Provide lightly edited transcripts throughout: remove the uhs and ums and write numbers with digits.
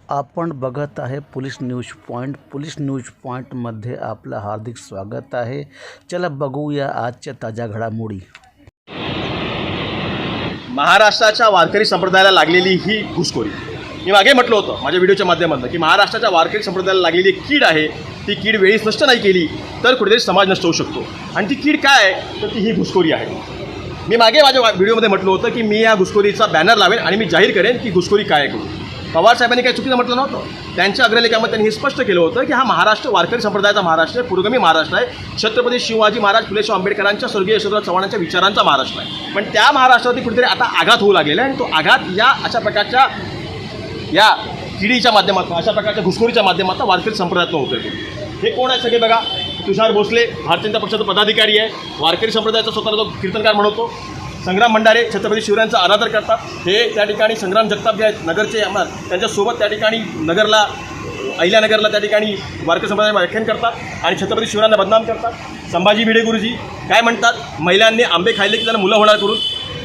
आपण बघत आहे police news point. Police news पॉईंटमध्ये आपलं हार्दिक स्वागत आहे. चला बघूया आजच्या ताज्या घडामोडी. महाराष्ट्राच्या वारकरी संप्रदायाला लागलेली ही घुसखोरी, मी मागे म्हटलं होतं माझ्या व्हिडिओच्या माध्यमातून की महाराष्ट्राच्या वारकरी संप्रदायाला लागलेली एक कीड आहे. ती कीड वेळीच नष्ट नाही केली तर कुठेतरी समाज नष्ट होऊ शकतो. आणि ती कीड काय आहे तर ती ही घुसखोरी आहे. मी मागे माझ्या व्हिडिओमध्ये म्हटलं होतं की मी या घुसखोरीचा बॅनर लावेन आणि मी जाहीर करेन की घुसखोरी काय आहे करून. पवार साहेबांनी काही चुकीचं म्हटलं नव्हतं. त्यांच्या अग्रलेखामध्ये त्यांनी हे स्पष्ट केलं होतं की हा महाराष्ट्र वारकरी संप्रदायाचा महाराष्ट्र आहे, पुरोगामी महाराष्ट्र आहे, छत्रपती शिवाजी महाराज फुले शाहू आंबेडकरांच्या स्वर्गीय यशवंतराव चव्हाणांच्या विचारांचा महाराष्ट्र आहे. पण त्या महाराष्ट्रावरती कुठेतरी आता आघात होऊ लागलेला आहे आणि तो आघात या अशा प्रकारच्या या किडीच्या माध्यमातून, अशा प्रकारच्या घुसखोरीच्या माध्यमातून वारकरी संप्रदायातून होतोय. हे कोण आहे सगळे बघा. तुषार भोसले भारतीय जनता पक्षाचा पदाधिकारी आहे, वारकरी संप्रदायाचा स्वतःला तो कीर्तनकार म्हणतो. संग्राम भंडारे छत्रपती शिवरायांचा आराधना करतात. हे त्या ठिकाणी संग्राम जगताप जे आहेत नगरचे आमदार, त्यांच्यासोबत त्या ठिकाणी नगरला, अहिल्यानगरला त्या ठिकाणी वारकरी संप्रदायाचे व्याख्यान करतात आणि छत्रपती शिवरायांना बदनाम करतात. संभाजी भिडे गुरुजी काय म्हणतात, महिलांनी आंबे खाल्ले की त्यांना मुलं होणार करून,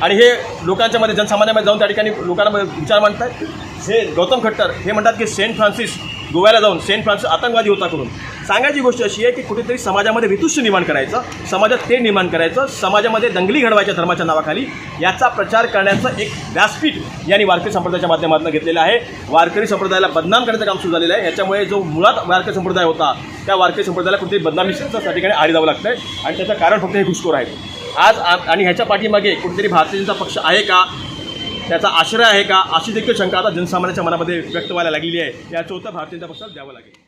आणि हे लोकांच्या मध्ये जनसामान्यामध्ये जाऊन त्या ठिकाणी लोकांना विचार मांडतात. हे गौतम खट्टर हे म्हणतात की सेंट फ्रान्सिस गोव्याला जाऊन सेंट फ्रान्सिस आतंकवादी होता करून. सांगायची गोष्ट अशी आहे की कुठेतरी समाजामध्ये वितुष्य निर्माण करायचं, समाजात तेढ निर्माण करायचं, समाजामध्ये दंगली घडवायच्या धर्माच्या नावाखाली, याचा प्रचार करण्याचं एक व्यासपीठ यांनी वारकरी संप्रदायाच्या माध्यमातून घेतलेलं आहे. वारकरी संप्रदायाला बदनाम करण्याचं काम सुरू झालेलं आहे. याच्यामुळे जो मुळात वारकरी संप्रदाय होता त्या वारकरी संप्रदायाला कुठेतरी बदनामीचं त्या ठिकाणी आडी जावं लागतं आहे आणि त्याचं कारण फक्त हे घुसखोर आहे. आज आणि ह्याच्या पाठीमागे कुठेतरी भारतीय जनता पक्ष आहे का, त्याचा आश्रय आहे का, अशी देखील शंका आता जनसामान्यांच्या मनामध्ये व्यक्त व्हायला लागलेली आहे. याचं उत्तर भारतीय जनता पक्षाला द्यावं लागेल.